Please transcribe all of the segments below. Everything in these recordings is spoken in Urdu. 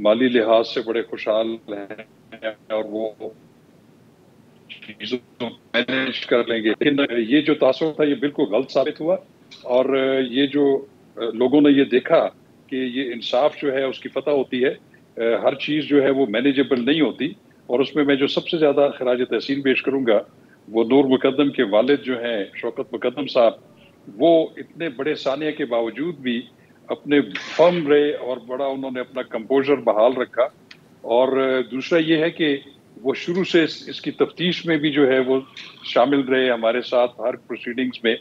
مالی لحاظ سے بڑے خوشحال ہیں اور وہ چیزوں کو مینیج کر لیں گے، لیکن یہ جو تاثر تھا یہ بالکل غلط ثابت ہوا، اور یہ جو لوگوں نے یہ دیکھا کہ یہ انصاف جو ہے اس کی فتح ہوتی ہے، ہر چیز جو ہے وہ مینیجبل نہیں ہوتی، اور اس میں جو سب سے زیادہ خراج تحسین پیش کروں گا وہ نور مقدم کے والد جو ہیں شوکت مقدم صاحب، وہ اتنے بڑے سانحے کے باوجود بھی اپنے فرم رہے اور بڑا انہوں نے اپنا کمپوزر بحال رکھا، اور دوسرا یہ ہے کہ وہ شروع سے اس کی تفتیش میں بھی جو ہے وہ شامل رہے ہمارے ساتھ ہر پروسیڈنگز میں.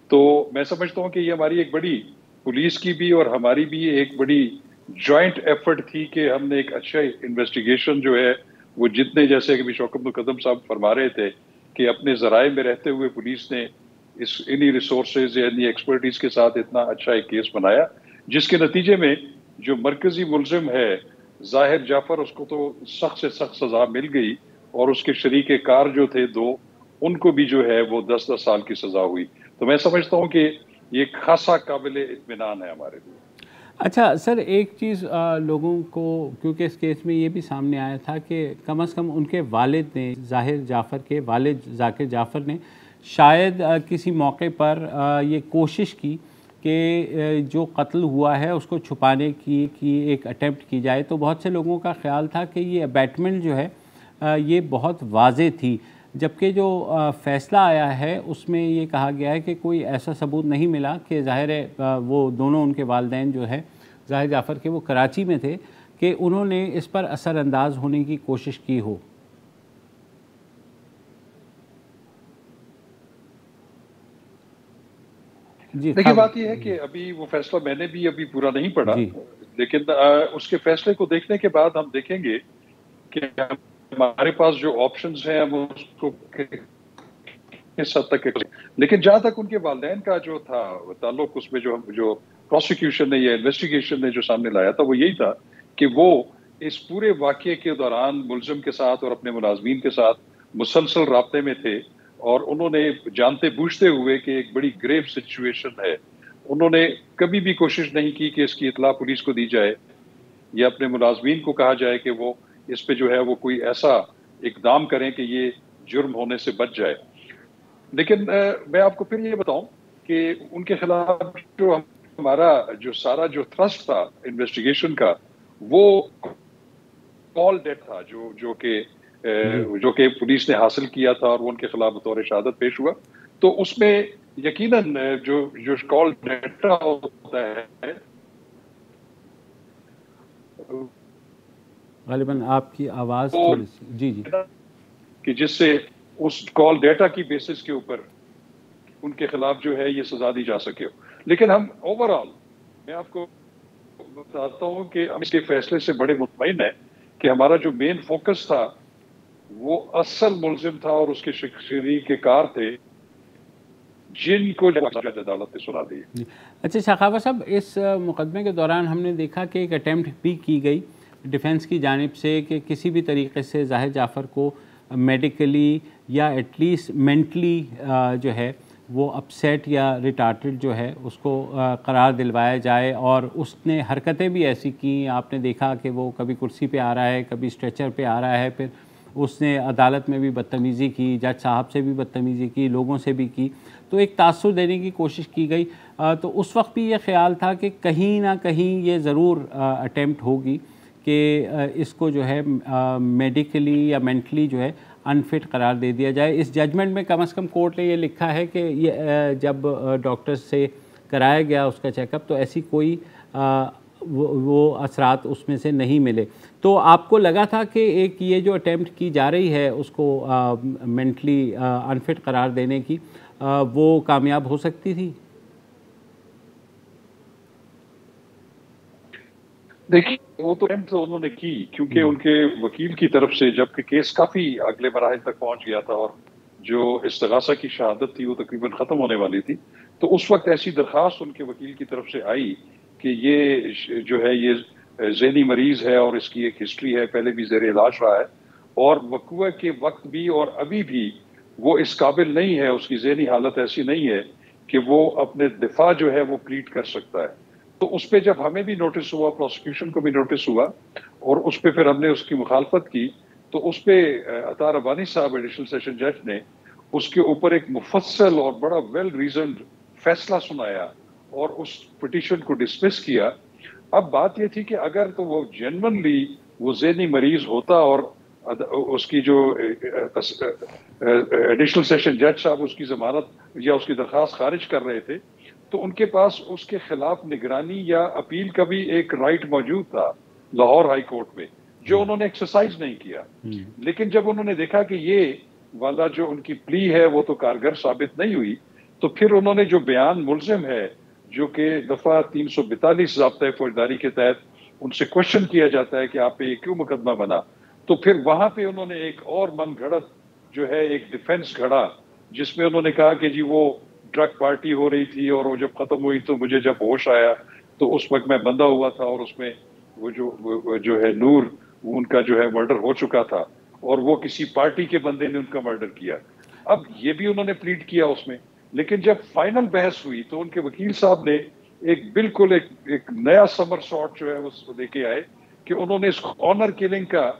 تو میں سمجھتا ہوں کہ یہ ہماری ایک بڑی پولیس کی بھی اور ہماری بھی ایک بڑی جوائنٹ ایفرٹ تھی کہ ہم نے ایک اچھا انویسٹیگیشن جو ہے وہ جتنے، جیسے کہ شوکت مقدم صاحب فرما رہے تھے کہ اپنے ذرائع میں رہتے ہوئے پولیس نے انہی ریسورسز یا انہی ایکسپرٹیز کے ساتھ اتنا اچھا ایک کیس بنایا، جس کے نتیجے میں جو مرکزی ملزم ہے ظاہر جعفر، اس کو تو سخت سے سخت سزا مل گئی، اور اس کے شریک کار جو تھے دو، ان کو بھی جو ہے وہ 10 سال کی سزا ہوئی. تو میں سمجھتا ہوں کہ یہ خاصا قابل اطمینان ہے ہمارے لیے. اچھا سر، ایک چیز لوگوں کو، کیونکہ اس کیس میں یہ بھی سامنے آیا تھا کہ کم از کم ان کے والد نے، ظاہر جعفر کے والد ذاکر جعفر نے شاید کسی موقع پر یہ کوشش کی کہ جو قتل ہوا ہے اس کو چھپانے کی ایک اٹیمپٹ کی جائے. تو بہت سے لوگوں کا خیال تھا کہ یہ ابیٹمنٹ جو ہے یہ بہت واضح تھی، جبکہ جو فیصلہ آیا ہے اس میں یہ کہا گیا ہے کہ کوئی ایسا ثبوت نہیں ملا کہ ظاہر ہے وہ دونوں ان کے والدین جو ہے ظاہر جعفر کے وہ کراچی میں تھے کہ انہوں نے اس پر اثر انداز ہونے کی کوشش کی ہو. جی، دیکھیے بات یہ ہے کہ ابھی وہ فیصلہ میں نے بھی ابھی پورا نہیں پڑھا، لیکن اس کے فیصلے کو دیکھنے کے بعد ہم دیکھیں گے کہ ہمارے پاس جو آپشنز ہیں وہ اس کو کس حد تک، لیکن جہاں تک ان کے والدین کا جو تھا تعلق، اس میں جو پروسیکیوشن نے یا انویسٹیگیشن نے جو سامنے لایا تھا وہ یہی تھا کہ وہ اس پورے واقعے کے دوران ملزم کے ساتھ اور اپنے ملازمین کے ساتھ مسلسل رابطے میں تھے، اور انہوں نے جانتے بوجھتے ہوئے کہ ایک بڑی گریو سچویشن ہے، انہوں نے کبھی بھی کوشش نہیں کی کہ اس کی اطلاع پولیس کو دی جائے یا اپنے ملازمین کو کہا جائے کہ وہ اس پہ جو ہے وہ کوئی ایسا اقدام کریں کہ یہ جرم ہونے سے بچ جائے. لیکن میں آپ کو پھر یہ بتاؤں کہ ان کے خلاف جو ہمارا جو سارا جو تھرسٹ تھا انویسٹیگیشن کا، وہ کال ڈیٹ تھا جو کہ پولیس نے حاصل کیا تھا، اور وہ ان کے خلاف بطور شہادت پیش ہوا. تو اس میں یقیناً جو کال ڈیٹا ہوتا ہے، غالباً آپ کی آواز تھوڑی سی، جی کہ جس سے اس کال ڈیٹا کی بیسس کے اوپر ان کے خلاف جو ہے یہ سزا دی جا سکے. لیکن ہم اوورآل، میں آپ کو بتاتا ہوں کہ ہم اس کے فیصلے سے بڑے مطمئن ہیں کہ ہمارا جو مین فوکس تھا وہ اصل ملزم تھا اور اس کے شریک کار تھے، جن کو عدالت نے سنا دی. اچھا شاخاوت صاحب، اس مقدمے کے دوران ہم نے دیکھا کہ ایک اٹیمپٹ بھی کی گئی ڈیفینس کی جانب سے کہ کسی بھی طریقے سے ظاہر جعفر کو میڈیکلی یا ایٹ لیسٹ مینٹلی جو ہے وہ اپسیٹ یا ریٹارڈڈ جو ہے اس کو قرار دلوایا جائے. اور اس نے حرکتیں بھی ایسی کیں، آپ نے دیکھا کہ وہ کبھی کرسی پہ آ رہا ہے، کبھی اسٹریچر پہ آ رہا ہے، پھر اس نے عدالت میں بھی بدتمیزی کی، جج صاحب سے بھی بدتمیزی کی، لوگوں سے بھی کی. تو ایک تاثر دینے کی کوشش کی گئی. تو اس وقت بھی یہ خیال تھا کہ کہیں نہ کہیں یہ ضرور اٹیمپٹ ہوگی کہ اس کو جو ہے میڈیکلی یا مینٹلی جو ہے انفٹ قرار دے دیا جائے. اس ججمنٹ میں کم از کم کورٹ نے یہ لکھا ہے کہ یہ جب ڈاکٹر سے کرایا گیا اس کا چیک اپ تو ایسی کوئی وہ اثرات اس میں سے نہیں ملے. تو آپ کو لگا تھا کہ ایک یہ جو اٹیمپٹ کی جا رہی ہے اس کو مینٹلی انفٹ قرار دینے کی، وہ کامیاب ہو سکتی تھی؟ دیکھیے وہ تو انہوں نے کی، کیونکہ ان کے وکیل کی طرف سے جبکہ کیس کافی اگلے مراحل تک پہنچ گیا تھا اور جو استغاثہ کی شہادت تھی وہ تقریباً ختم ہونے والی تھی، تو اس وقت ایسی درخواست ان کے وکیل کی طرف سے آئی کہ یہ جو ہے یہ ذہنی مریض ہے اور اس کی ایک ہسٹری ہے، پہلے بھی زیر علاج رہا ہے، اور وقوع کے وقت بھی اور ابھی بھی وہ اس قابل نہیں ہے، اس کی ذہنی حالت ایسی نہیں ہے کہ وہ اپنے دفاع جو ہے وہ پلیٹ کر سکتا ہے. تو اس پہ جب ہمیں بھی نوٹس ہوا، پروسیکیوشن کو بھی نوٹس ہوا، اور اس پہ پھر ہم نے اس کی مخالفت کی، تو اس پہ عطا ربانی صاحب ایڈیشنل سیشن جج نے اس کے اوپر ایک مفصل اور بڑا ویل ریزنڈ فیصلہ سنایا اور اس پٹیشن کو ڈسمس کیا۔ اب بات یہ تھی کہ اگر تو وہ جینونلی وہ ذہنی مریض ہوتا اور اس کی جو ایڈیشنل سیشن جج صاحب اس کی ضمانت یا اس کی درخواست خارج کر رہے تھے، تو ان کے پاس اس کے خلاف نگرانی یا اپیل کا بھی ایک رائٹ موجود تھا لاہور ہائی کورٹ میں، جو انہوں نے ایکسرسائز نہیں کیا۔ لیکن جب انہوں نے دیکھا کہ یہ والا جو ان کی پلی ہے وہ تو کارگر ثابت نہیں ہوئی، تو پھر انہوں نے جو بیان ملزم ہے جو کہ دفعہ 342 ضابطۂ فوجداری کے تحت ان سے کوشچن کیا جاتا ہے کہ آپ پہ یہ کیوں مقدمہ بنا، تو پھر وہاں پہ انہوں نے ایک اور من گھڑت جو ہے ایک ڈیفنس گھڑا، جس میں انہوں نے کہا کہ جی وہ ڈرگ پارٹی ہو رہی تھی اور وہ جب ختم ہوئی تو مجھے جب ہوش آیا تو اس وقت میں بندھا ہوا تھا، اور اس میں وہ جو ہے نور، ان کا جو ہے مرڈر ہو چکا تھا، اور وہ کسی پارٹی کے بندے نے ان کا مرڈر کیا۔ اب یہ بھی انہوں نے پلیڈ کیا اس میں، لیکن جب فائنل بحث ہوئی تو ان کے وکیل صاحب نے ایک بالکل ایک نیا سمر سارٹ جو ہے اس کو لے کے آئے کہ انہوں نے اس کو آنر کلنگ کا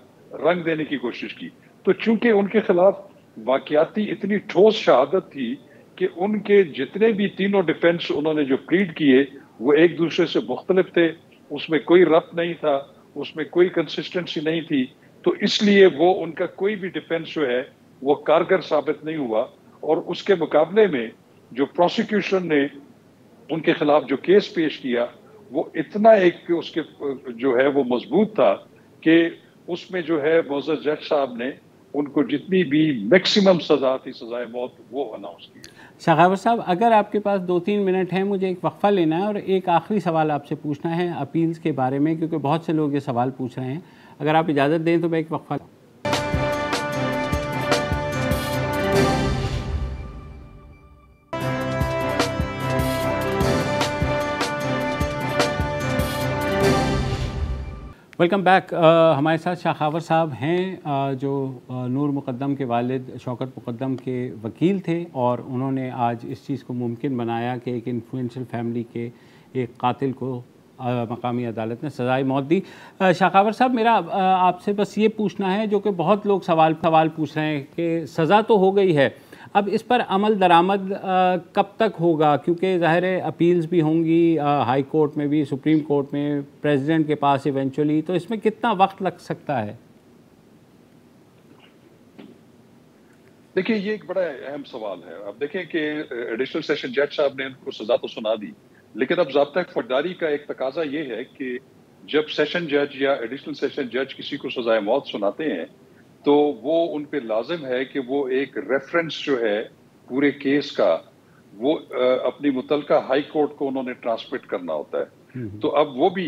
رنگ دینے کی کوشش کی۔ تو چونکہ ان کے خلاف واقعاتی اتنی ٹھوس شہادت تھی کہ ان کے جتنے بھی تینوں ڈیفنس انہوں نے جو پلیڈ کیے وہ ایک دوسرے سے مختلف تھے، اس میں کوئی ربط نہیں تھا، اس میں کوئی کنسسٹنسی نہیں تھی، تو اس لیے وہ ان کا کوئی بھی ڈیفنس جو ہے وہ کارگر ثابت نہیں ہوا۔ اور اس کے مقابلے میں جو پروسیکیوشن نے ان کے خلاف جو کیس پیش کیا وہ اتنا ایک اس کے جو ہے وہ مضبوط تھا کہ اس میں جو ہے معزز جج صاحب نے ان کو جتنی بھی میکسیمم سزا تھی سزائے موت وہ اناؤنس کی۔ شاخاور صاحب، اگر آپ کے پاس 2-3 منٹ ہیں، مجھے ایک وقفہ لینا ہے اور ایک آخری سوال آپ سے پوچھنا ہے اپیلز کے بارے میں، کیونکہ بہت سے لوگ یہ سوال پوچھ رہے ہیں۔ اگر آپ اجازت دیں تو میں ایک وقفہ ویلکم بیک۔ ہمارے ساتھ شاخاور صاحب ہیں جو نور مقدم کے والد شوکت مقدم کے وکیل تھے، اور انہوں نے آج اس چیز کو ممکن بنایا کہ ایک انفلوئنشل فیملی کے ایک قاتل کو مقامی عدالت نے سزائے موت دی۔ شاخاور صاحب، میرا آپ سے بس یہ پوچھنا ہے، جو کہ بہت لوگ سوال پوچھ رہے ہیں کہ سزا تو ہو گئی ہے، اب اس پر عمل درآمد کب تک ہوگا؟ کیونکہ ظاہر ہے اپیلز بھی ہوں گی ہائی کورٹ میں بھی، سپریم کورٹ میں، پریزیڈنٹ کے پاس ایونچولی، تو اس میں کتنا وقت لگ سکتا ہے؟ دیکھیں یہ ایک بڑا اہم سوال ہے۔ اب دیکھیں کہ ایڈیشنل سیشن جج صاحب نے ان کو سزا تو سنا دی، لیکن اب ضابطۂ فوجداری کا ایک تقاضا یہ ہے کہ جب سیشن جج یا ایڈیشنل سیشن جج کسی کو سزائے موت سناتے ہیں تو وہ ان پہ لازم ہے کہ وہ ایک ریفرنس جو ہے پورے کیس کا وہ اپنی متعلقہ ہائی کورٹ کو انہوں نے ٹرانسمٹ کرنا ہوتا ہے۔ تو اب وہ بھی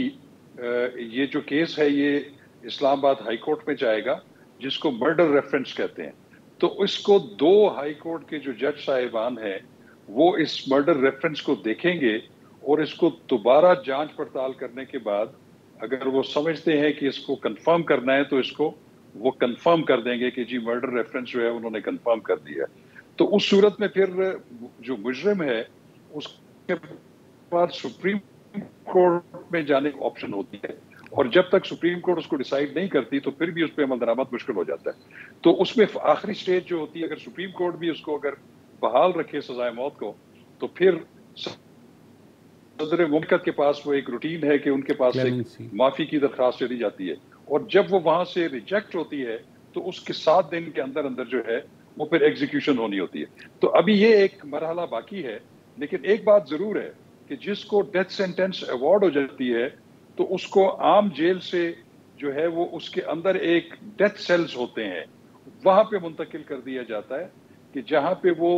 یہ جو کیس ہے یہ اسلام آباد ہائی کورٹ میں جائے گا، جس کو مرڈر ریفرنس کہتے ہیں۔ تو اس کو 2 ہائی کورٹ کے جو جج صاحبان ہیں وہ اس مرڈر ریفرنس کو دیکھیں گے، اور اس کو دوبارہ جانچ پڑتال کرنے کے بعد اگر وہ سمجھتے ہیں کہ اس کو کنفرم کرنا ہے تو اس کو وہ کنفرم کر دیں گے کہ جی مرڈر ریفرنس جو ہے انہوں نے کنفرم کر دیا ہے۔ تو اس صورت میں پھر جو مجرم ہے اس کے بعد سپریم کورٹ میں جانے کی آپشن ہوتی ہے، اور جب تک سپریم کورٹ اس کو ڈیسائیڈ نہیں کرتی تو پھر بھی اس پہ عمل درآمد مشکل ہو جاتا ہے۔ تو اس میں آخری سٹیج جو ہوتی ہے، اگر سپریم کورٹ بھی اس کو اگر بحال رکھے سزائے موت کو، تو پھر صدر مملکت کے پاس وہ ایک روٹین ہے کہ ان کے پاس ایک معافی کی درخواست چلی جاتی ہے، اور جب وہ وہاں سے ریجیکٹ ہوتی ہے تو اس کے 7 دن کے اندر اندر جو ہے وہ پھر ایگزیکیوشن ہونی ہوتی ہے۔ تو ابھی یہ ایک مرحلہ باقی ہے، لیکن ایک بات ضرور ہے کہ جس کو ڈیتھ سینٹینس ایوارڈ ہو جاتی ہے تو اس کو عام جیل سے جو ہے وہ اس کے اندر ایک ڈیتھ سیلز ہوتے ہیں، وہاں پہ منتقل کر دیا جاتا ہے کہ جہاں پہ وہ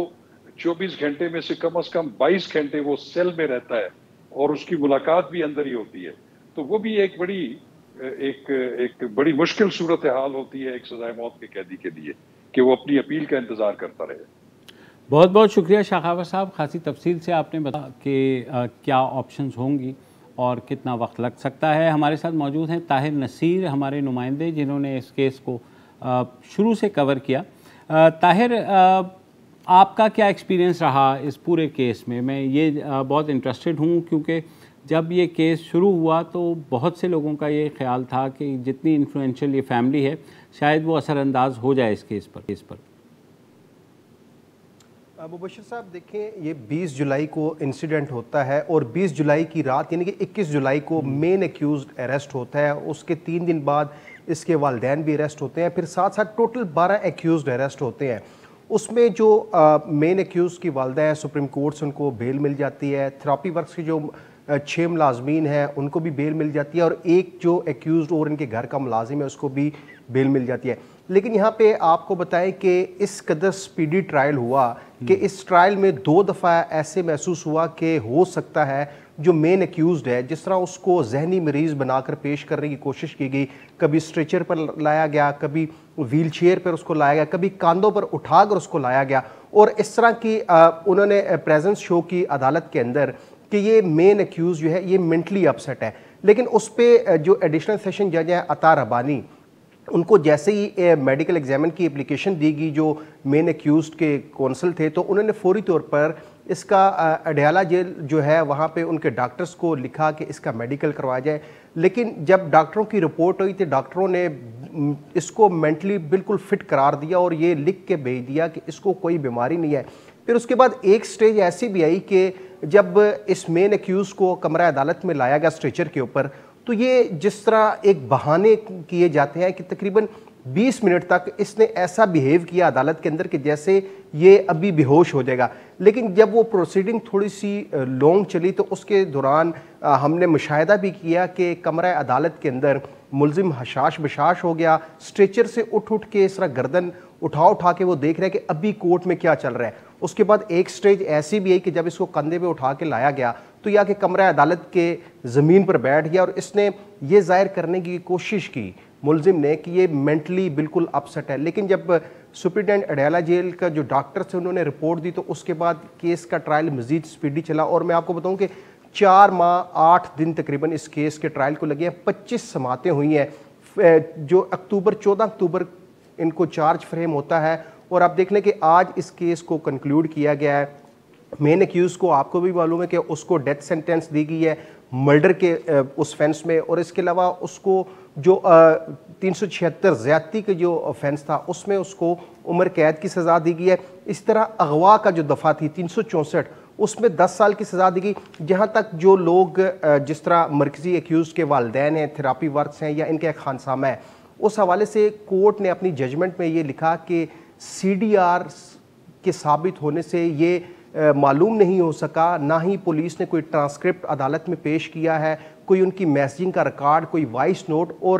24 گھنٹے میں سے کم از کم 22 گھنٹے وہ سیل میں رہتا ہے، اور اس کی ملاقات بھی اندر ہی ہوتی ہے۔ تو وہ بھی ایک بڑی مشکل صورتحال ہوتی ہے ایک سزائے موت کے قیدی کے لیے کہ وہ اپنی اپیل کا انتظار کرتا رہے۔ بہت بہت شکریہ شاخاور صاحب، خاصی تفصیل سے آپ نے بتایا کہ کیا آپشنز ہوں گی اور کتنا وقت لگ سکتا ہے۔ ہمارے ساتھ موجود ہیں طاہر نصیر، ہمارے نمائندے جنہوں نے اس کیس کو شروع سے کور کیا۔ طاہر، آپ کا کیا ایکسپیرینس رہا اس پورے کیس میں؟ میں یہ بہت انٹرسٹڈ ہوں کیونکہ جب یہ کیس شروع ہوا تو بہت سے لوگوں کا یہ خیال تھا کہ جتنی انفلوئنشل یہ فیملی ہے شاید وہ اثر انداز ہو جائے اس کیس پر. مبشر صاحب دیکھیں، یہ 20 جولائی کو انسیڈنٹ ہوتا ہے اور 20 جولائی کی رات یعنی کہ 21 جولائی کو مین ایکیوزڈ اریسٹ ہوتا ہے. اس کے 3 دن بعد اس کے والدین بھی اریسٹ ہوتے ہیں، پھر ساتھ ساتھ ٹوٹل 12 ایکیوزڈ اریسٹ ہوتے ہیں. اس میں جو مین ایکیوز کی والدہ ہے سپریم کورٹ سے ان کو بیل مل جاتی ہے. تھراپی ورکس کے جو 6 ملازمین ہیں ان کو بھی بیل مل جاتی ہے، اور ایک جو ایکیوزڈ اور ان کے گھر کا ملازم ہے اس کو بھی بیل مل جاتی ہے. لیکن یہاں پہ آپ کو بتائیں کہ اس قدر سپیڈی ٹرائل ہوا کہ اس ٹرائل میں 2 دفعہ ایسے محسوس ہوا کہ ہو سکتا ہے جو مین ایکیوزڈ ہے، جس طرح اس کو ذہنی مریض بنا کر پیش کرنے کی کوشش کی گئی، کبھی اسٹریچر پر لایا گیا، کبھی ویل چیئر پر اس کو لایا گیا، کبھی کاندھوں پر اٹھا کر اس کو لایا گیا، اور اس طرح کی انہوں نے پریزنس شو کی عدالت کے اندر کہ یہ مین ایکیوز جو ہے یہ مینٹلی اپسیٹ ہے. لیکن اس پہ جو ایڈیشنل سیشن جج ہیں عطا ربانی، ان کو جیسے ہی میڈیکل ایگزامن کی اپلیکیشن دی گئی جو مین ایکیوزڈ کے کونسل تھے، تو انہوں نے فوری طور پر اس کا اڈیالہ جیل جو ہے وہاں پہ ان کے ڈاکٹرز کو لکھا کہ اس کا میڈیکل کروایا جائے. لیکن جب ڈاکٹروں کی رپورٹ ہوئی تو ڈاکٹروں نے اس کو مینٹلی بالکل فٹ قرار دیا اور یہ لکھ کے بھیج دیا کہ اس کو کوئی بیماری نہیں ہے. پھر اس کے بعد ایک سٹیج ایسی بھی آئی کہ جب اس مین ایکیوز کو کمرہ عدالت میں لایا گیا سٹریچر کے اوپر، تو یہ جس طرح ایک بہانے کیے جاتے ہیں کہ تقریباً 20 منٹ تک اس نے ایسا بیہیو کیا عدالت کے اندر کہ جیسے یہ ابھی بے ہوش ہو جائے گا. لیکن جب وہ پروسیڈنگ تھوڑی سی لانگ چلی تو اس کے دوران ہم نے مشاہدہ بھی کیا کہ کمرہ عدالت کے اندر ملزم حشاش بشاش ہو گیا. اسٹریچر سے اٹھ کے اس طرح گردن اٹھا کے وہ دیکھ رہے ہیں کہ ابھی کورٹ میں کیا چل رہا ہے. اس کے بعد ایک سٹیج ایسی بھی ہے کہ جب اس کو کندھے پہ اٹھا کے لایا گیا تو یہ کہ کمرہ عدالت کے زمین پر بیٹھ گیا، اور اس نے یہ ظاہر کرنے کی کوشش کی ملزم نے کہ یہ مینٹلی بالکل اپسٹ ہے. لیکن جب سپرنٹینڈنٹ اڈیالہ جیل کا جو ڈاکٹر سے انہوں نے رپورٹ دی تو اس کے بعد کیس کا ٹرائل مزید سپیڈی چلا. اور میں آپ کو بتاؤں کہ 4 ماہ 8 دن تقریباً اس کیس کے ٹرائل کو لگے ہیں. 25 سماعتیں ہوئی ہیں. جو 14 اکتوبر ان کو چارج فریم ہوتا ہے، اور آپ دیکھ لیں کہ آج اس کیس کو کنکلوڈ کیا گیا ہے. مین ایکیوز کو آپ کو بھی معلوم ہے کہ اس کو ڈیتھ سینٹینس دی گئی ہے مرڈر کے اس فینس میں، اور اس کے علاوہ اس کو جو 376 زیادتی کے جو offense تھا اس میں اس کو عمر قید کی سزا دی گئی ہے. اس طرح اغوا کا جو دفعہ تھی 364 اس میں 10 سال کی سزا دی گئی. جہاں تک جو لوگ جس طرح مرکزی ایکیوز کے والدین ہیں، تھراپی ورکس ہیں یا ان کا ایک خانسامہ ہے، اس حوالے سے کورٹ نے اپنی ججمنٹ میں یہ لکھا کہ CDR کے ثابت ہونے سے یہ معلوم نہیں ہو سکا، نہ ہی پولیس نے کوئی ٹرانسکرپٹ عدالت میں پیش کیا ہے، کوئی ان کی میسیجنگ کا ریکارڈ، کوئی وائس نوٹ. اور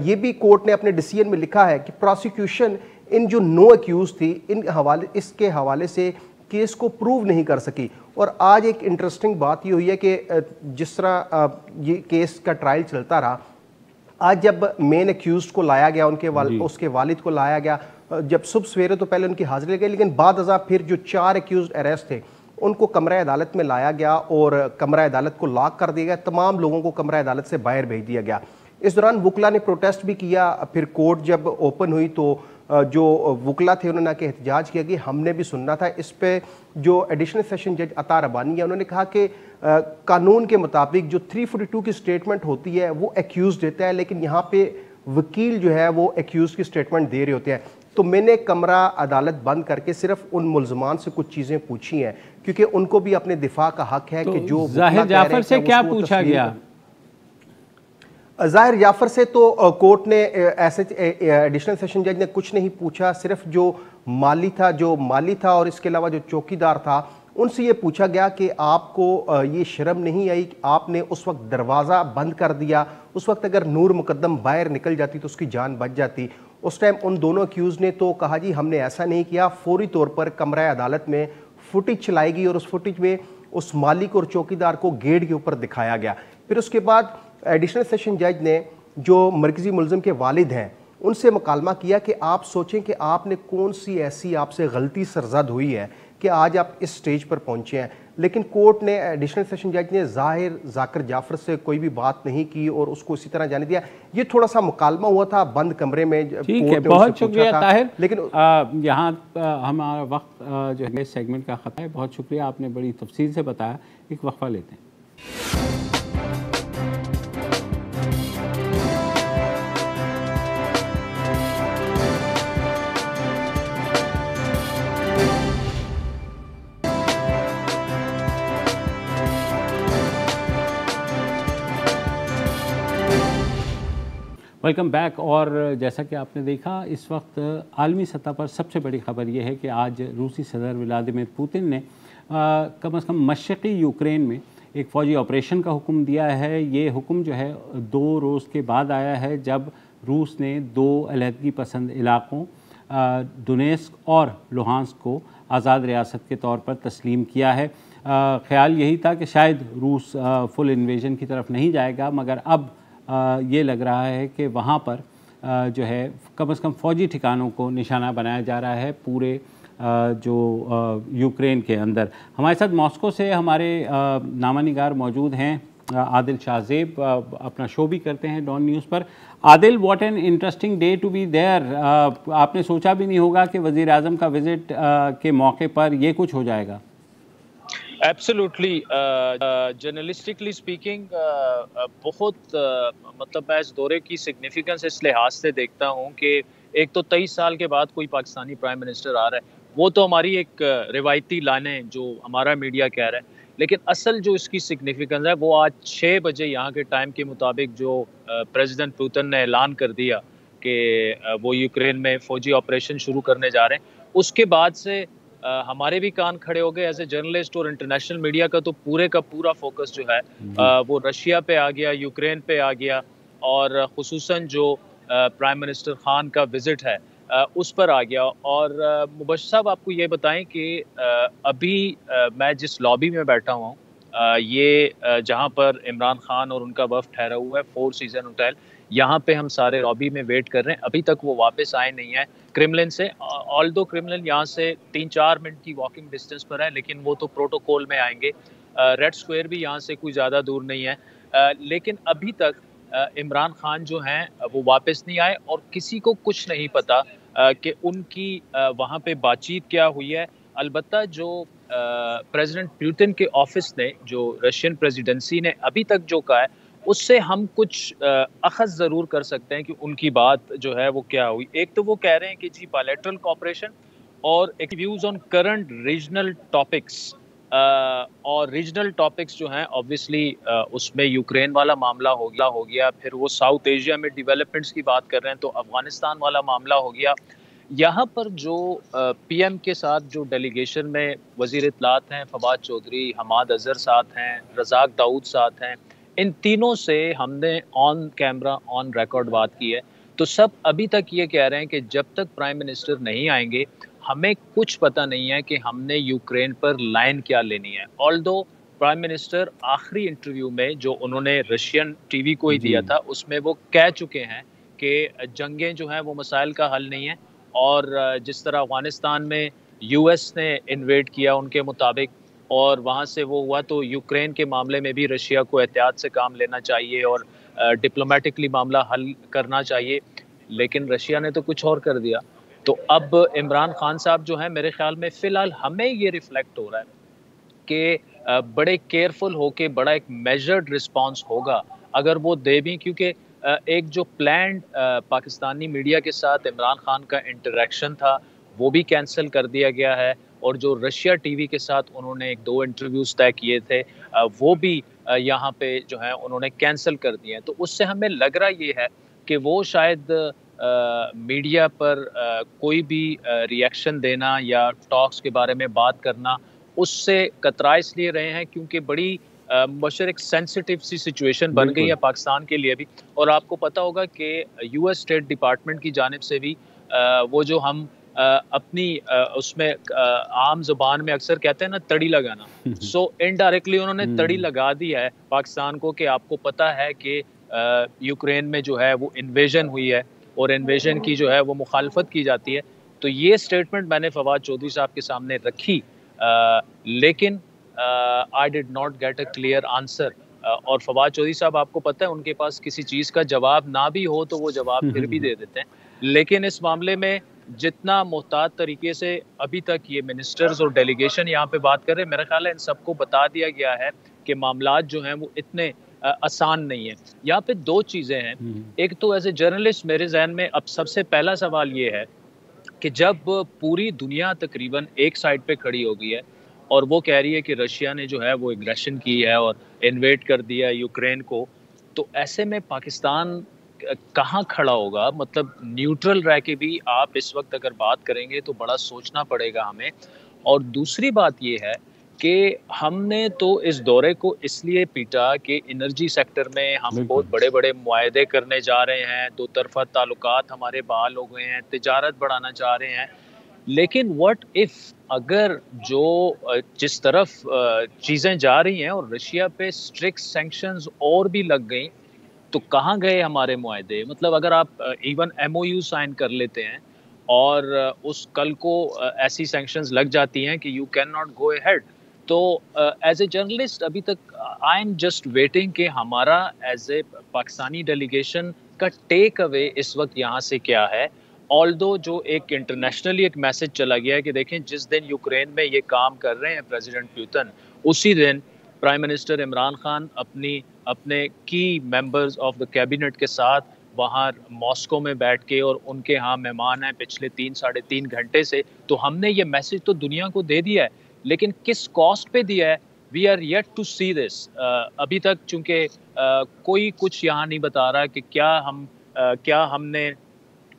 یہ بھی کورٹ نے اپنے ڈیسیژن میں لکھا ہے کہ پروسیکیوشن ان جو نو ایکیوز تھی اس کے حوالے سے کیس کو پروو نہیں کر سکی. اور آج ایک انٹرسٹنگ بات یہ ہوئی ہے کہ جس طرح یہ کیس کا ٹرائل چلتا رہا، آج جب مین ایکیوزڈ کو لایا گیا اس کے والد کو لایا گیا، جب صبح سویرے تو پہلے ان کی حاضری لگی، لیکن بعد ازاں پھر جو 4 ایکیوزڈ اریسٹ تھے ان کو کمرہ عدالت میں لایا گیا اور کمرہ عدالت کو لاک کر دیا گیا. تمام لوگوں کو کمرہ عدالت سے باہر بھیج دیا گیا. اس دوران وکلا نے پروٹیسٹ بھی کیا. پھر کورٹ جب اوپن ہوئی تو جو وکلا تھے انہوں نے کہ احتجاج کیا کہ ہم نے بھی سننا تھا. اس پہ جو ایڈیشنل سیشن جج عطا ربانی ہے انہوں نے کہا کہ قانون کے مطابق جو 342 کی سٹیٹمنٹ ہوتی ہے وہ ایکیوز دیتا ہے، لیکن یہاں پہ وکیل جو ہے وہ ایکیوز کی سٹیٹمنٹ دے رہے ہوتے ہیں. تو میں نے کمرہ عدالت بند کر کے صرف ان ملزمان سے کچھ چیزیں پوچھی ہیں کیونکہ ان کو بھی اپنے دفاع کا حق ہے کہ جو ظاہر جعفر سے کیا پوچھا گیا؟ ظاہر جعفر سے تو کورٹ نے ایسے ایڈیشنل سیشن جج نے کچھ نہیں پوچھا، صرف جو مالی تھا اور اس کے علاوہ جو چوکیدار تھا ان سے یہ پوچھا گیا کہ آپ کو یہ شرم نہیں آئی کہ آپ نے اس وقت دروازہ بند کر دیا، اس وقت اگر نور مقدم باہر نکل جاتی تو اس کی جان بچ جاتی. اس ٹائم ان دونوں ایکیوز نے تو کہا جی ہم نے ایسا نہیں کیا. فوری طور پر کمرہ عدالت میں فوٹیج چلائی گئی اور اس فوٹیج میں اس مالک اور چوکیدار کو گیٹ کے اوپر دکھایا گیا. پھر اس کے بعد ایڈیشنل سیشن جج نے جو مرکزی ملزم کے والد ہیں ان سے مکالمہ کیا کہ آپ سوچیں کہ آپ نے کون سی ایسی آپ سے غلطی سرزد ہوئی ہے کہ آج آپ اس سٹیج پر پہنچے ہیں. لیکن کورٹ نے ایڈیشنل سیشن جج نے ظاہر ذاکر جعفر سے کوئی بھی بات نہیں کی اور اس کو اسی طرح جانے دیا. یہ تھوڑا سا مکالمہ ہوا تھا بند کمرے میں. ٹھیک ہے، بہت شکریہ طاہر. لیکن یہاں ہمارا وقت جو ہے سیگمنٹ کا ختم ہے. بہت شکریہ، آپ نے بڑی تفصیل سے بتایا. ایک وقفہ لیتے ہیں. Welcome back. اور جیسا کہ آپ نے دیکھا اس وقت عالمی سطح پر سب سے بڑی خبر یہ ہے کہ آج روسی صدر ولادیمیر پوتن نے کم از کم مشرقی یوکرین میں ایک فوجی آپریشن کا حکم دیا ہے. یہ حکم جو ہے 2 روز کے بعد آیا ہے جب روس نے 2 علیحدگی پسند علاقوں ڈونیسک اور لوہانسک کو آزاد ریاست کے طور پر تسلیم کیا ہے. خیال یہی تھا کہ شاید روس فل انویژن کی طرف نہیں جائے گا، مگر اب یہ لگ رہا ہے کہ وہاں پر جو ہے کم از کم فوجی ٹھکانوں کو نشانہ بنایا جا رہا ہے پورے جو یوکرین کے اندر. ہمارے ساتھ ماسکو سے ہمارے نامہ نگار موجود ہیں عادل شاہ زیب، اپنا شو بھی کرتے ہیں ڈان نیوز پر. Adil, what an interesting day to be there. آپ نے سوچا بھی نہیں ہوگا کہ وزیر اعظم کا وزٹ کے موقع پر یہ کچھ ہو جائے گا. ایبسولوٹلی، جرنلسٹکلی اسپیکنگ بہت مطلب میں اس دورے کی سگنیفیکنس اس لحاظ سے دیکھتا ہوں کہ ایک تو 23 سال کے بعد کوئی پاکستانی پرائم منسٹر آ رہا ہے، وہ تو ہماری ایک روایتی لانیں جو ہمارا میڈیا کہہ رہا ہے، لیکن اصل جو اس کی سگنیفیکنس ہے وہ آج 6 بجے یہاں کے ٹائم کے مطابق جو پریزیڈنٹ پوتن نے اعلان کر دیا کہ وہ یوکرین میں فوجی آپریشن شروع کرنے جا رہے ہیں، اس کے بعد سے ہمارے بھی کان کھڑے ہو گئے ایز اے جرنلسٹ. اور انٹرنیشنل میڈیا کا تو پورے کا پورا فوکس جو ہے وہ رشیا پہ آ گیا، یوکرین پہ آ گیا، اور خصوصاً جو پرائم منسٹر خان کا وزٹ ہے اس پر آ گیا. اور مبشر صاحب آپ کو یہ بتائیں کہ ابھی میں جس لابی میں بیٹھا ہوا ہوں، یہ جہاں پر عمران خان اور ان کا وفد ٹھہرا ہوا ہے 4 سیزن ہوٹل، یہاں پہ ہم سارے لابی میں ویٹ کر رہے ہیں. ابھی تک وہ واپس آئے نہیں ہیں کرملن سے. آلدو کرملن یہاں سے 3-4 منٹ کی واکنگ ڈسٹینس پر ہے، لیکن وہ تو پروٹوکول میں آئیں گے. ریڈ سکوئر بھی یہاں سے کوئی زیادہ دور نہیں ہے، لیکن ابھی تک عمران خان جو ہیں وہ واپس نہیں آئے، اور کسی کو کچھ نہیں پتا کہ ان کی وہاں پہ بات چیت کیا ہوئی ہے. البتہ جو پریزیڈنٹ پوتن کے آفس نے، جو رشین پریزیڈنسی نے ابھی تک جو کہا ہے، اس سے ہم کچھ اخذ ضرور کر سکتے ہیں کہ ان کی بات جو ہے وہ کیا ہوئی. ایک تو وہ کہہ رہے ہیں کہ جی بائلیٹرل کوآپریشن، اور ایک views on current regional topics. اور ریجنل ٹاپکس جو ہیں اوبویسلی اس میں یوکرین والا معاملہ ہو گیا، پھر وہ ساؤتھ ایشیا میں ڈیولپمنٹس کی بات کر رہے ہیں تو افغانستان والا معاملہ ہو گیا. یہاں پر جو پی ایم کے ساتھ جو ڈیلیگیشن میں وزیر اطلاعات ہیں فواد چودھری، حماد اظہر ساتھ ہیں، رزاق داؤد ساتھ ہیں، ان تینوں سے ہم نے آن کیمرہ آن ریکارڈ بات کی ہے. تو سب ابھی تک یہ کہہ رہے ہیں کہ جب تک پرائم منسٹر نہیں آئیں گے ہمیں کچھ پتہ نہیں ہے کہ ہم نے یوکرین پر لائن کیا لینی ہے. آلدو پرائم منسٹر آخری انٹرویو میں جو انہوں نے رشین ٹی وی کو ہی دیا تھا، اس میں وہ کہہ چکے ہیں کہ جنگیں جو ہیں وہ مسائل کا حل نہیں ہیں. اور جس طرح افغانستان میں یو ایس نے انویڈ کیا ان کے مطابق، اور وہاں سے وہ ہوا، تو یوکرین کے معاملے میں بھی رشیا کو احتیاط سے کام لینا چاہیے اور ڈپلومیٹکلی معاملہ حل کرنا چاہیے. لیکن رشیا نے تو کچھ اور کر دیا. تو اب عمران خان صاحب جو ہیں، میرے خیال میں فی الحال ہمیں یہ ریفلیکٹ ہو رہا ہے کہ بڑے کیئرفل ہو کے بڑا ایک میجرڈ رسپانس ہوگا اگر وہ دے بھی، کیونکہ ایک جو پلانڈ پاکستانی میڈیا کے ساتھ عمران خان کا انٹریکشن تھا وہ بھی کینسل کر دیا گیا ہے، اور جو رشیا ٹی وی کے ساتھ انہوں نے 1-2 انٹرویوز طے کیے تھے وہ بھی یہاں پہ جو ہے انہوں نے کینسل کر دیے ہیں. تو اس سے ہمیں لگ رہا یہ ہے کہ وہ شاید میڈیا پر کوئی بھی ریئیکشن دینا یا ٹاکس کے بارے میں بات کرنا اس سے کترا اس لیے رہے ہیں کیونکہ بڑی مبشر ایک سینسٹیو سی سچویشن بن گئی ہے پاکستان کے لیے بھی. اور آپ کو پتہ ہوگا کہ یو ایس اسٹیٹ ڈپارٹمنٹ کی جانب سے بھی وہ جو ہم اپنی اس میں عام زبان میں اکثر کہتے ہیں نا تڑی لگانا، سو انڈائریکٹلی انہوں نے تڑی لگا دی ہے پاکستان کو کہ آپ کو پتہ ہے کہ یوکرین میں جو ہے وہ انویژن ہوئی ہے اور انویژن کی جو ہے وہ مخالفت کی جاتی ہے. تو یہ سٹیٹمنٹ میں نے فواد چودھری صاحب کے سامنے رکھی، لیکن I did not get a clear answer. اور فواد چودھری صاحب آپ کو پتہ ہے ان کے پاس کسی چیز کا جواب نہ بھی ہو تو وہ جواب پھر بھی دے دیتے ہیں. لیکن اس معاملے میں جتنا محتاط طریقے سے ابھی تک یہ منسٹرز اور ڈیلیگیشن یہاں پہ بات کر رہے ہیں، میرا خیال ہے ان سب کو بتا دیا گیا ہے کہ معاملات جو ہیں وہ اتنے آسان نہیں ہیں. یہاں پہ 2 چیزیں ہیں. ایک تو ایز اے جرنلسٹ میرے ذہن میں اب سب سے پہلا سوال یہ ہے کہ جب پوری دنیا تقریباً ایک سائڈ پہ کھڑی ہو گئی ہے اور وہ کہہ رہی ہے کہ رشیا نے جو ہے وہ ایگریشن کی ہے اور انویٹ کر دیا یوکرین کو، تو ایسے میں پاکستان کہاں کھڑا ہوگا. مطلب نیوٹرل رہ کے بھی آپ اس وقت اگر بات کریں گے تو بڑا سوچنا پڑے گا ہمیں. اور دوسری بات یہ ہے کہ ہم نے تو اس دورے کو اس لیے پیٹا کہ انرجی سیکٹر میں ہم بہت بڑے بڑے معاہدے کرنے جا رہے ہیں, دو طرفہ تعلقات ہمارے بحال ہو گئے ہیں, تجارت بڑھانا چاہ رہے ہیں. لیکن واٹ اف اگر جو جس طرف چیزیں جا رہی ہیں اور رشیا پہ اسٹرکٹ سینکشنز اور بھی لگ گئیں تو کہاں گئے ہمارے معاہدے. مطلب اگر آپ even M O U sign کر لیتے ہیں اور اس کل کو ایسی سینکشنز لگ جاتی ہیں کہ you can not go ahead, تو ایز اے جرنلسٹ ابھی تک آئی ایم جسٹ ویٹنگ کہ ہمارا ایز اے پاکستانی ڈیلیگیشن کا ٹیک اوے اس وقت یہاں سے کیا ہے. آلدو جو ایک انٹرنیشنلی ایک میسج چلا گیا ہے کہ دیکھیں جس دن یوکرین میں یہ کام کر رہے ہیں پریزیڈنٹ پیوتن, اسی دن پرائم منسٹر عمران خان اپنے کی ممبرز آف دا کیبنٹ کے ساتھ وہاں ماسکو میں بیٹھ کے, اور ان کے ہاں مہمان ہیں پچھلے 3-3.5 گھنٹے سے. تو ہم نے یہ میسج تو دنیا کو دے دیا ہے, لیکن کس کاسٹ پہ دیا ہے, وی آر یٹ ٹو سی دس. ابھی تک چونکہ کوئی کچھ یہاں نہیں بتا رہا کہ کیا ہم نے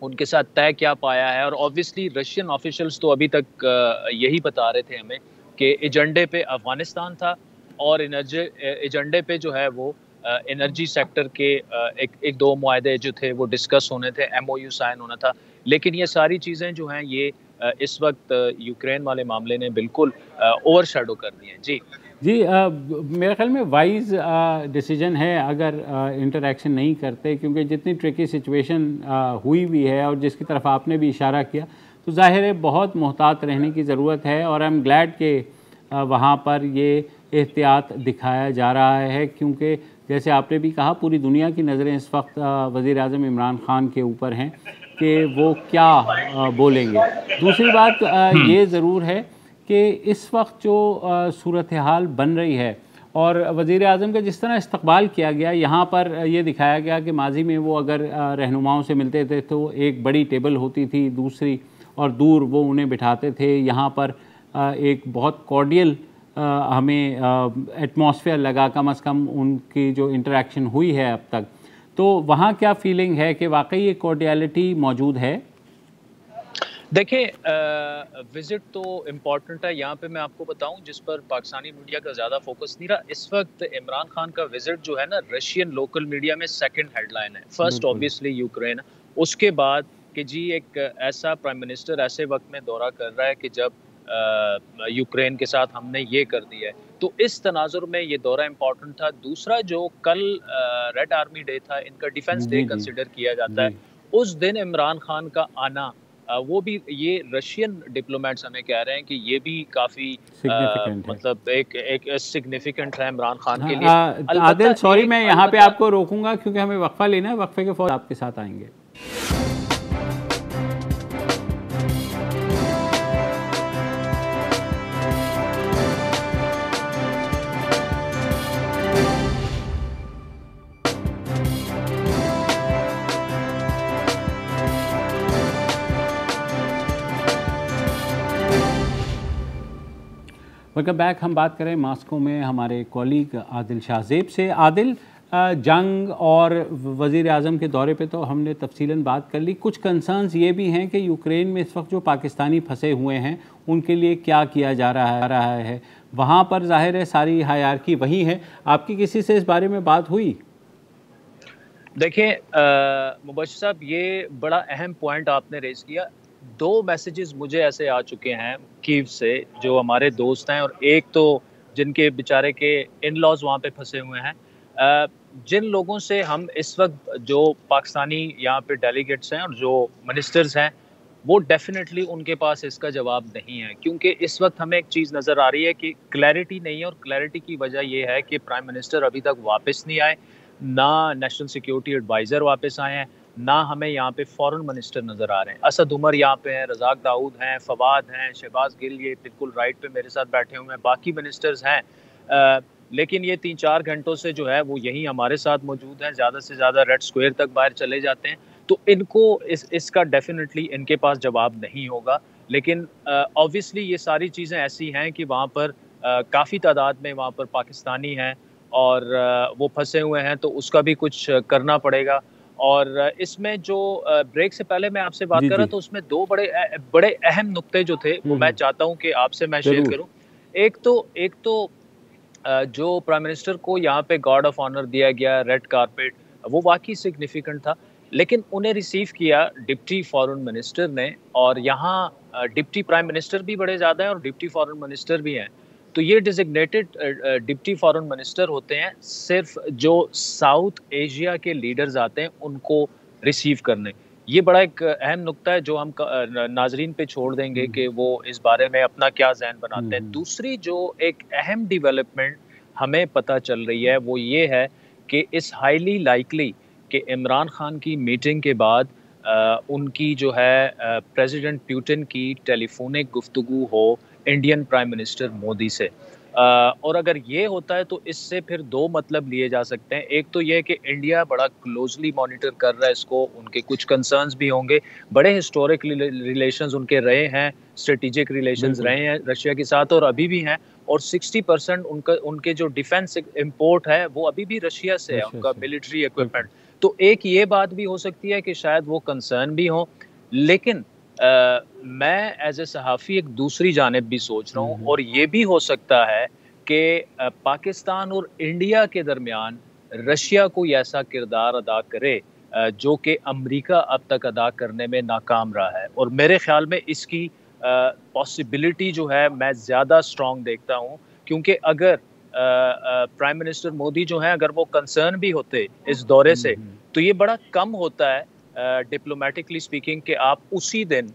ان کے ساتھ طے کیا پایا ہے. اور آبویسلی رشین آفیشلز تو ابھی تک یہی بتا رہے تھے ہمیں کہ ایجنڈے پہ افغانستان تھا اور ایجنڈے پہ جو ہے وہ انرجی سیکٹر کے ایک دو معاہدے جو تھے وہ ڈسکس ہونے تھے, ایم او یو سائن ہونا تھا. لیکن یہ ساری چیزیں جو ہیں یہ اس وقت یوکرین والے معاملے نے بالکل اوور شیڈو کر دی ہیں. جی میرے خیال میں وائز ڈیسیجن ہے اگر انٹریکشن نہیں کرتے, کیونکہ جتنی ٹرکی سچویشن ہوئی بھی ہے اور جس کی طرف آپ نے بھی اشارہ کیا, تو ظاہر ہے بہت محتاط رہنے کی ضرورت ہے. اور آئی ایم گلیڈ کہ وہاں پر یہ احتیاط دکھایا جا رہا ہے, کیونکہ جیسے آپ نے بھی کہا پوری دنیا کی نظریں اس وقت وزیر اعظم عمران خان کے اوپر ہیں کہ وہ کیا بولیں گے. دوسری بات یہ ضرور ہے کہ اس وقت جو صورتحال بن رہی ہے اور وزیر اعظم کا جس طرح استقبال کیا گیا, یہاں پر یہ دکھایا گیا کہ ماضی میں وہ اگر رہنماؤں سے ملتے تھے تو ایک بڑی ٹیبل ہوتی تھی دوسری, اور دور وہ انہیں بٹھاتے تھے. یہاں پر ایک بہت کارڈیل ہمیں ایٹماسفیئر لگا, کم از کم ان کی جو انٹریکشن ہوئی ہے اب تک. تو وہاں کیا فیلنگ ہے کہ واقعی یہ کارڈیالٹی موجود ہے؟ دیکھیں وزٹ تو امپورٹنٹ ہے. یہاں پہ میں آپ کو بتاؤں جس پر پاکستانی میڈیا کا زیادہ فوکس نہیں رہا اس وقت, عمران خان کا وزٹ جو ہے نا رشین لوکل میڈیا میں سیکنڈ ہیڈ لائن ہے. فرسٹ آبویسلی یوکرین, اس کے بعد کہ جی ایک ایسا پرائم منسٹر ایسے وقت میں دورہ کر رہا ہے کہ جب یوکرین کے ساتھ ہم نے یہ کر دیا ہے, تو اس تناظر میں یہ دورہ امپورٹنٹ تھا. دوسرا جو کل ریڈ آرمی ڈے تھا, ان کا ڈیفنس ڈے کنسیڈر کیا جاتا ہے, اس دن عمران خان کا آنا وہ بھی, یہ رشین ڈپلومیٹس ہمیں کہہ رہے ہیں کہ یہ بھی کافی مطلب ایک سگنیفیکنٹ ہے عمران خان کے لیے. عادل سوری میں یہاں پہ آپ کو روکوں گا کیونکہ ہمیں وقفہ لینا ہے, وقفے کے فوراً آپ کے ساتھ آئیں گے. Welcome back. ہم بات کریں ماسکو میں ہمارے کولیگ عادل شاہ زیب سے. عادل, جنگ اور وزیر اعظم کے دورے پہ تو ہم نے تفصیلاً بات کر لی. کچھ کنسرنز یہ بھی ہیں کہ یوکرین میں اس وقت جو پاکستانی پھنسے ہوئے ہیں ان کے لیے کیا کیا جا رہا ہے. وہاں پر ظاہر ہے ساری ہائرارکی وہی ہے. آپ کی کسی سے اس بارے میں بات ہوئی؟ دیکھیں مبشر صاحب, یہ بڑا اہم پوائنٹ آپ نے ریز کیا. دو میسیجز مجھے ایسے آ چکے ہیں کیو سے جو ہمارے دوست ہیں, اور ایک تو جن کے بیچارے کے ان لاز وہاں پہ پھنسے ہوئے ہیں. جن لوگوں سے ہم اس وقت جو پاکستانی یہاں پہ ڈیلیگیٹس ہیں اور جو منسٹرز ہیں, وہ ڈیفینیٹلی ان کے پاس اس کا جواب نہیں ہے, کیونکہ اس وقت ہمیں ایک چیز نظر آ رہی ہے کہ کلیئرٹی نہیں ہے. اور کلیئرٹی کی وجہ یہ ہے کہ پرائم منسٹر ابھی تک واپس نہیں آئے, نہ نیشنل سیکیورٹی ایڈوائزر واپس آئے ہیں, نہ ہمیں یہاں پہ فورن منسٹر نظر آ رہے ہیں. اسد عمر یہاں پہ ہیں, رزاق داؤد ہیں, فواد ہیں, شہباز گل یہ بالکل رائٹ پہ میرے ساتھ بیٹھے ہوئے ہیں, باقی منسٹرز ہیں. لیکن یہ 3-4 گھنٹوں سے جو ہے وہ یہی ہمارے ساتھ موجود ہیں, زیادہ سے زیادہ ریڈ اسکوئر تک باہر چلے جاتے ہیں. تو ان کو اس کا ڈیفینیٹلی ان کے پاس جواب نہیں ہوگا. لیکن آبویسلی یہ ساری چیزیں ایسی ہیں کہ وہاں پر کافی تعداد میں وہاں پر پاکستانی ہیں اور وہ پھنسے ہوئے ہیں, تو اس کا بھی کچھ کرنا پڑے گا. اور اس میں جو بریک سے پہلے میں آپ سے بات کر رہا تھا، اس میں دو بڑے اہم نقطے جو تھے وہ میں چاہتا ہوں کہ آپ سے میں شیئر کروں. ایک تو جو پرائم منسٹر کو یہاں پہ گارڈ آف آنر دیا گیا، ریڈ کارپیٹ، وہ واقعی سگنیفیکنٹ تھا، لیکن انہیں ریسیو کیا ڈپٹی فارن منسٹر نے، اور یہاں ڈپٹی پرائم منسٹر بھی بڑے زیادہ ہیں اور ڈپٹی فارن منسٹر بھی ہیں. تو یہ ڈیزگنیٹڈ ڈپٹی فارن منسٹر ہوتے ہیں صرف جو ساؤتھ ایشیا کے لیڈرز آتے ہیں ان کو ریسیو کرنے. یہ بڑا ایک اہم نقطہ ہے جو ہم ناظرین پہ چھوڑ دیں گے کہ وہ اس بارے میں اپنا کیا ذہن بناتے ہیں. دوسری جو ایک اہم ڈیولپمنٹ ہمیں پتہ چل رہی ہے وہ یہ ہے کہ اس ہائیلی لائکلی کہ عمران خان کی میٹنگ کے بعد ان کی جو ہے پریزیڈنٹ پیوٹن کی ٹیلی فونک گفتگو ہو انڈین پرائم منسٹر مودی سے. اور اگر یہ ہوتا ہے تو اس سے پھر دو مطلب لیے جا سکتے ہیں. ایک تو یہ کہ انڈیا بڑا کلوزلی مانیٹر کر رہا ہے اس کو، ان کے کچھ کنسرنز بھی ہوں گے، بڑے ہسٹورک ریلیشنز ان کے رہے ہیں، اسٹریٹجک ریلیشنز رہے ہیں رشیا کے ساتھ اور ابھی بھی ہیں، اور 60% ان کے جو ڈیفنس امپورٹ ہے وہ ابھی بھی رشیا سے ہے، ان کا ملٹری ایکوپمنٹ. تو ایک یہ بات بھی ہو سکتی ہے کہ شاید وہ کنسرن بھی ہوں. لیکن میں ایز اے صحافی ایک دوسری جانب بھی سوچ رہا ہوں، اور یہ بھی ہو سکتا ہے کہ پاکستان اور انڈیا کے درمیان رشیا کوئی ایسا کردار ادا کرے جو کہ امریکہ اب تک ادا کرنے میں ناکام رہا ہے. اور میرے خیال میں اس کی پاسبلٹی جو ہے میں زیادہ اسٹرانگ دیکھتا ہوں، کیونکہ اگر پرائم منسٹر مودی جو ہیں اگر وہ کنسرن بھی ہوتے اس دورے سے تو یہ بڑا کم ہوتا ہے ڈپلومیٹکلی سپیکنگ کہ آپ اسی دن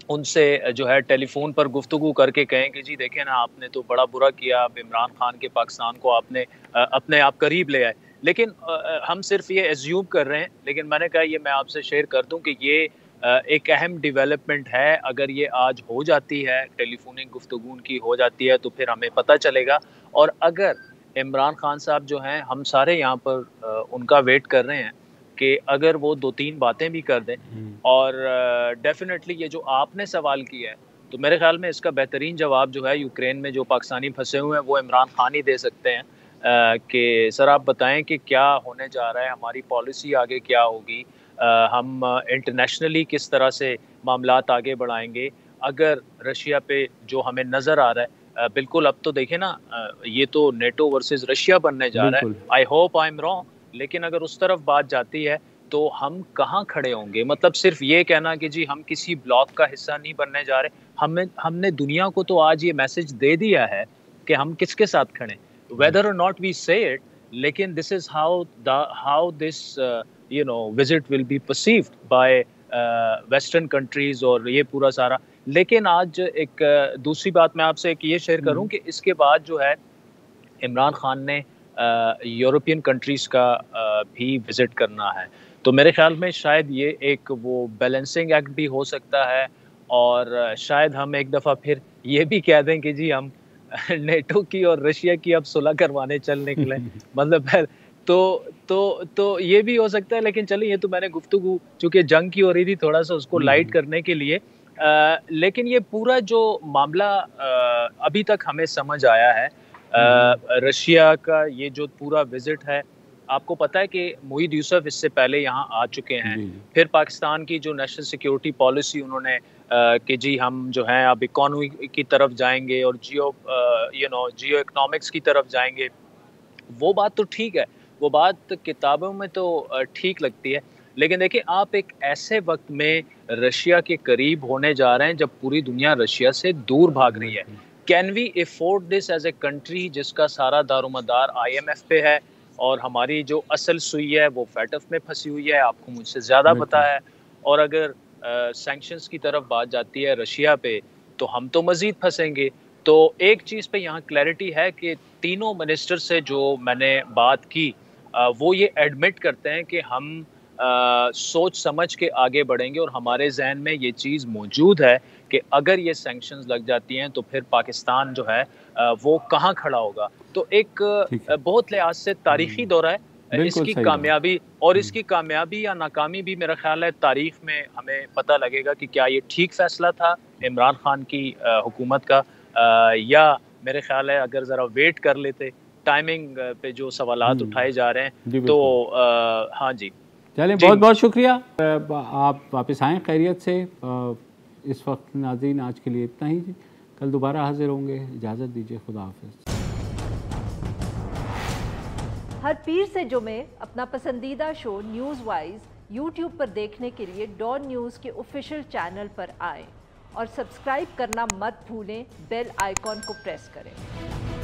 ان سے جو ہے ٹیلی فون پر گفتگو کر کے کہیں کہ جی دیکھیں نا آپ نے تو بڑا برا کیا، اب عمران خان کے پاکستان کو آپ نے اپنے آپ قریب لے آئے. لیکن ہم صرف یہ ایزیوم کر رہے ہیں، لیکن میں نے کہا یہ میں آپ سے شیئر کر دوں کہ یہ ایک اہم ڈیولپمنٹ ہے. اگر یہ آج ہو جاتی ہے، ٹیلی فونک گفتگو ان کی ہو جاتی ہے، تو پھر ہمیں پتہ چلے گا. اور اگر عمران خان صاحب جو ہیں، ہم سارے یہاں پر ان کا ویٹ کر رہے ہیں کہ اگر وہ 2-3 باتیں بھی کر دیں، اور ڈیفینیٹلی یہ جو آپ نے سوال کیا ہے تو میرے خیال میں اس کا بہترین جواب جو ہے یوکرین میں جو پاکستانی پھنسے ہوئے ہیں وہ عمران خان ہی دے سکتے ہیں کہ سر آپ بتائیں کہ کیا ہونے جا رہا ہے، ہماری پالیسی آگے کیا ہوگی، ہم انٹرنیشنلی کس طرح سے معاملات آگے بڑھائیں گے اگر رشیا پہ جو ہمیں نظر آ رہا ہے. بالکل اب تو دیکھیں نا، یہ تو نیٹو ورسز رشیا بننے جا رہا ہے. I hope I am wrong, لیکن اگر اس طرف بات جاتی ہے تو ہم کہاں کھڑے ہوں گے؟ مطلب صرف یہ کہنا کہ جی ہم کسی بلاک کا حصہ نہیں بننے جا رہے، ہم نے دنیا کو تو آج یہ میسج دے دیا ہے کہ ہم کس کے ساتھ کھڑے ہیں، whether or not we say it. لیکن this is how this visit will be perceived by western countries اور یہ پورا سارا. لیکن آج ایک دوسری بات میں آپ سے ایک یہ شیئر کروں کہ اس کے بعد جو ہے عمران خان نے یورپین کنٹریز کا بھی وزٹ کرنا ہے. تو میرے خیال میں شاید یہ ایک وہ بیلنسنگ ایکٹ بھی ہو سکتا ہے، اور شاید ہم ایک دفعہ پھر یہ بھی کہہ دیں کہ جی ہم نیٹو کی اور رشیا کی اب صلح کروانے چل نکلے. مطلب تو یہ بھی ہو سکتا ہے. لیکن چلیے یہ تو میں نے گفتگو چونکہ جنگ کی ہو رہی تھی تھوڑا سا اس کو لائٹ کرنے کے لیے. لیکن یہ پورا جو معاملہ ابھی تک ہمیں سمجھ آیا ہے رشیا کا، یہ جو پورا وزٹ ہے، آپ کو پتہ ہے کہ محیط یوسف اس سے پہلے یہاں آ چکے ہیں. پھر پاکستان کی جو نیشنل سیکیورٹی پالیسی انہوں نے کہ جی ہم جو ہیں اب اکانومی کی طرف جائیں گے اور جیو اکنامکس کی طرف جائیں گے. وہ بات تو ٹھیک ہے، وہ بات کتابوں میں تو ٹھیک لگتی ہے، لیکن دیکھیں آپ ایک ایسے وقت میں رشیا کے قریب ہونے جا رہے ہیں جب پوری دنیا رشیا سے دور بھاگ رہی ہے. Can we afford this as a country جس کا سارا دار و مدار IMF پہ ہے، اور ہماری جو اصل سوئی ہے وہ FATF میں پھنسی ہوئی ہے، آپ کو مجھ سے زیادہ پتہ ہے. اور اگر سینکشنز کی طرف بات جاتی ہے رشیا پہ تو ہم تو مزید پھنسیں گے. تو ایک چیز پہ یہاں کلیئرٹی ہے کہ تینوں منسٹر سے جو میں نے بات کی وہ یہ ایڈمٹ کرتے ہیں کہ ہم سوچ سمجھ کے آگے بڑھیں گے، اور ہمارے ذہن میں یہ چیز موجود ہے کہ اگر یہ سینکشنز لگ جاتی ہیں تو پھر پاکستان جو ہے وہ کہاں کھڑا ہوگا. تو ایک بہت لحاظ سے تاریخی دورہ ہے. اس کی کامیابی اور اس کی کامیابی یا ناکامی بھی میرا خیال ہے تاریخ میں ہمیں پتہ لگے گا کہ کیا یہ ٹھیک فیصلہ تھا عمران خان کی حکومت کا، یا میرے خیال ہے اگر ذرا ویٹ کر لیتے ٹائمنگ پہ جو سوالات اٹھائے جا رہے ہیں تو ہاں جی. چلیں بہت بہت شکریہ، آپ واپس آئیں خیریت سے۔ اس وقت ناظرین آج کے لیے اتنا ہی، کل دوبارہ حاضر ہوں گے، اجازت دیجیے، خدا حافظ۔ ہر پیر سے جمعے اپنا پسندیدہ شو نیوز وائز یوٹیوب پر دیکھنے کے لیے ڈان نیوز کے آفیشیل چینل پر آئیں اور سبسکرائب کرنا مت بھولیں، بیل آئیکن کو پریس کریں۔